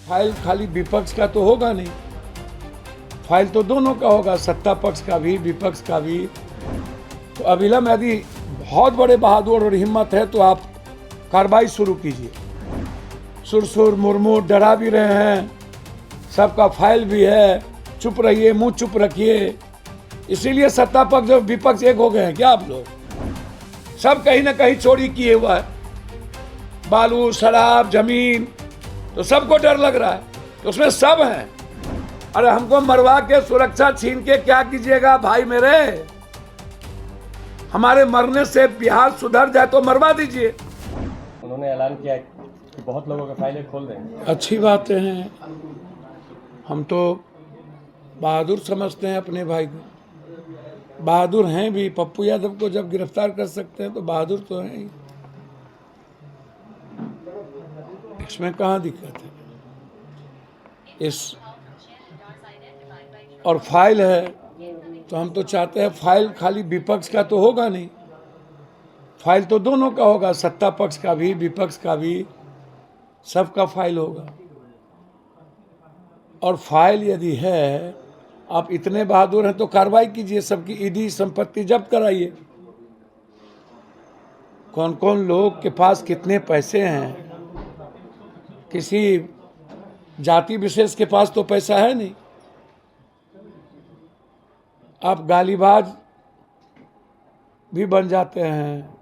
File खाली विपक्ष का तो होगा नहीं, फाइल तो दोनों का होगा, सत्ता पक्ष का भी विपक्ष का भी। तो अविलंब यदि बहुत बड़े बहादुर और हिम्मत है तो आप कार्रवाई शुरू कीजिए। सुरसुर मुर्मू डरा भी रहे हैं, सबका फाइल भी है, चुप रहिए, मुंह चुप रखिए। इसीलिए सत्ता पक्ष और विपक्ष एक हो गए हैं क्या आप लोग? सब कहीं ना कहीं चोरी किए हुआ है, बालू शराब जमीन, तो सबको डर लग रहा है, तो उसमें सब हैं। अरे हमको मरवा के सुरक्षा छीन के क्या कीजिएगा भाई मेरे? हमारे मरने से बिहार सुधर जाए तो मरवा दीजिए। उन्होंने ऐलान किया कि बहुत लोगों के फाइलें खोल देंगे। अच्छी बातें हैं, हम तो बहादुर समझते हैं अपने भाई को, बहादुर हैं भी। पप्पू यादव को जब गिरफ्तार कर सकते हैं तो बहादुर तो हैं ही, इसमें कहाँ दिक्कत है। इस और फाइल है तो हम तो चाहते हैं फाइल खाली विपक्ष का तो होगा नहीं, फाइल तो दोनों का होगा, सत्ता पक्ष का भी विपक्ष का भी, सबका फाइल होगा। और फाइल यदि है, आप इतने बहादुर हैं तो कार्रवाई कीजिए, सबकी ईडी संपत्ति जब्त कराइए। कौन कौन लोग के पास कितने पैसे हैं, किसी जाति विशेष के पास तो पैसा है नहीं। आप गालीबाज भी बन जाते हैं।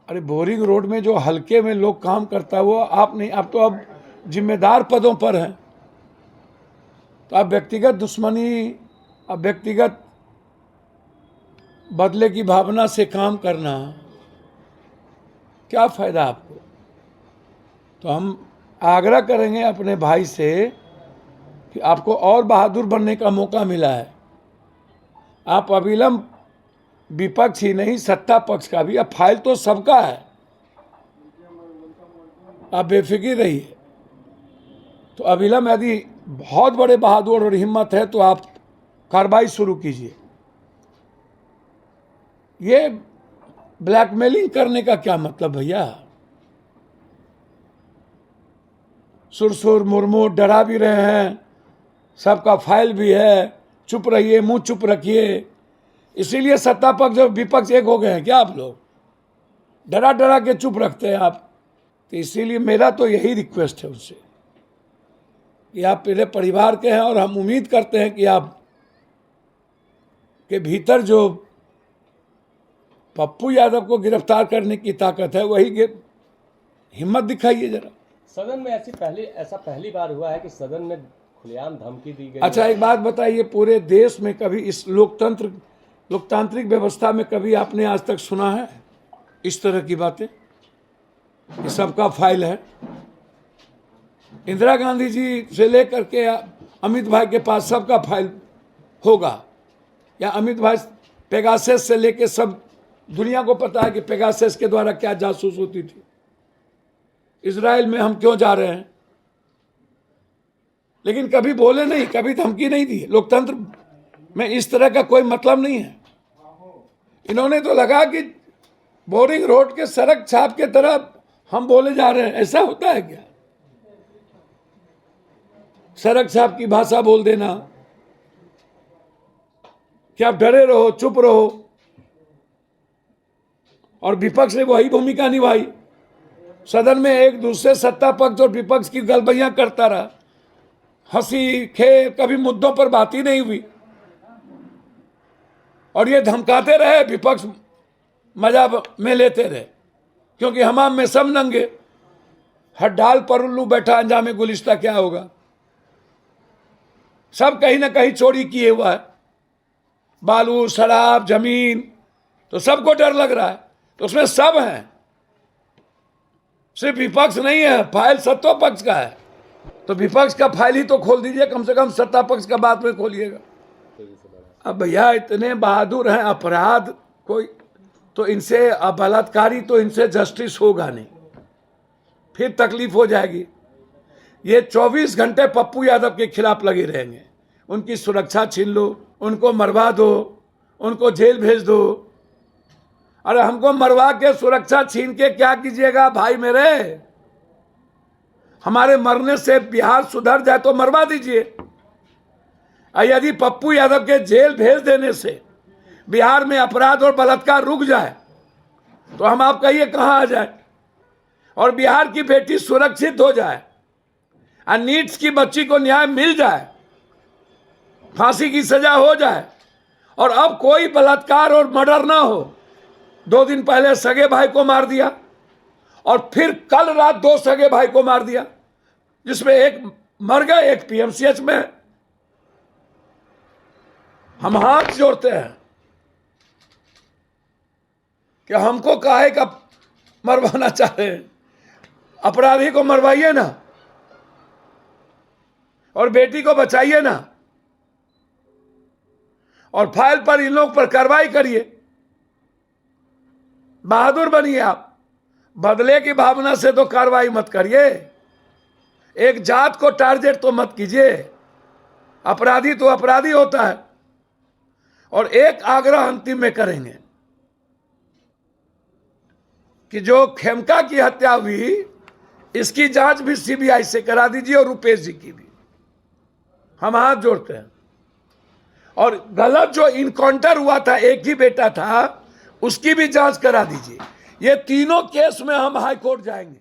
अरे बोरिंग रोड में जो हल्के में लोग काम करता है वो आप नहीं, आप तो अब जिम्मेदार पदों पर हैं, तो आप व्यक्तिगत दुश्मनी, अब व्यक्तिगत बदले की भावना से काम करना, क्या फायदा आपको? तो हम आग्रह करेंगे अपने भाई से कि आपको और बहादुर बनने का मौका मिला है। आप अविलंब विपक्ष ही नहीं सत्ता पक्ष का भी, अब फाइल तो सबका है, आप बेफिक्र रहिए। तो अविलंब यदि बहुत बड़े बहादुर और हिम्मत है तो आप कार्रवाई शुरू कीजिए। ये ब्लैकमेलिंग करने का क्या मतलब भैया? सुरसुर मुर्मू डरा भी रहे हैं, सबका फाइल भी है, चुप रहिए, मुंह चुप रखिए। इसीलिए सत्ता पक्ष और विपक्ष एक हो गए हैं क्या आप लोग? डरा डरा के चुप रखते हैं आप। तो इसीलिए मेरा तो यही रिक्वेस्ट है उनसे कि आप मेरे परिवार के हैं और हम उम्मीद करते हैं कि आप के भीतर जो पप्पू यादव को गिरफ्तार करने की ताकत है वही हिम्मत दिखाइए जरा। सदन में ऐसा पहली बार हुआ है कि सदन में खुलेआम धमकी दी गई। अच्छा एक बात बताइए, पूरे देश में कभी इस लोकतांत्रिक व्यवस्था में कभी आपने आज तक सुना है इस तरह की बातें कि सबका फाइल है? इंदिरा गांधी जी से लेकर के अमित भाई के पास सबका फाइल होगा, या अमित भाई पेगासस से लेकर सब दुनिया को पता है कि पेगासस के द्वारा क्या जासूस होती थी। इजराइल में हम क्यों जा रहे हैं, लेकिन कभी बोले नहीं, कभी धमकी नहीं दी। लोकतंत्र में इस तरह का कोई मतलब नहीं है। इन्होंने तो लगा कि बोरिंग रोड के सड़क छाप के तरह हम बोले जा रहे हैं, ऐसा होता है क्या? सड़क छाप की भाषा बोल देना कि आप डरे रहो, चुप रहो। और विपक्ष ने वही भूमिका निभाई, सदन में एक दूसरे सत्ता पक्ष और विपक्ष की गलबैयां करता रहा, हंसी खेल, कभी मुद्दों पर बात ही नहीं हुई। और ये धमकाते रहे, विपक्ष मजा में लेते रहे, क्योंकि हमाम में सब नंगे, हर डाल पर उल्लू बैठा, अंजामे गुलिस्ता क्या होगा। सब कहीं ना कहीं चोरी किए हुआ है, बालू शराब जमीन, तो सबको डर लग रहा है, तो उसमें सब हैं, सिर्फ विपक्ष नहीं है। फाइल सत्ता पक्ष का है, तो विपक्ष का फाइल ही तो खोल दीजिए, कम से कम सत्ता पक्ष का बाद में खोलिएगा। अब भैया इतने बहादुर हैं, अपराध कोई तो इनसे, बलात्कारी तो इनसे जस्टिस होगा नहीं, फिर तकलीफ हो जाएगी। ये 24 घंटे पप्पू यादव के खिलाफ लगे रहेंगे। उनकी सुरक्षा छीन लो, उनको मरवा दो, उनको जेल भेज दो। अरे हमको मरवा के सुरक्षा छीन के क्या कीजिएगा भाई मेरे? हमारे मरने से बिहार सुधर जाए तो मरवा दीजिए। और यदि पप्पू यादव के जेल भेज देने से बिहार में अपराध और बलात्कार रुक जाए तो हम आप कहिए कहाँ आ जाए, और बिहार की बेटी सुरक्षित हो जाए, और नीट्स की बच्ची को न्याय मिल जाए, फांसी की सजा हो जाए, और अब कोई बलात्कार और मर्डर ना हो। 2 दिन पहले सगे भाई को मार दिया और फिर कल रात 2 सगे भाई को मार दिया, जिसमें एक मर गए, एक पीएमसीएच में है। हम हाथ जोड़ते हैं कि हमको काहे का मरवाना चाह रहे हैं, अपराधी को मरवाइए ना और बेटी को बचाइए ना, और फाइल पर इन लोग पर कार्रवाई करिए। बहादुर बनिए आप, बदले की भावना से तो कार्रवाई मत करिए, एक जात को टारगेट तो मत कीजिए। अपराधी तो अपराधी होता है। और एक आग्रह अंतिम में करेंगे कि जो खेमका की हत्या हुई इसकी जांच भी सीबीआई से करा दीजिए, और रुपेश जी की भी हम हाथ जोड़ते हैं। और गलत जो इनकाउंटर हुआ था, एक ही बेटा था, उसकी भी जांच करा दीजिए। ये तीनों केस में हम हाई कोर्ट जाएंगे।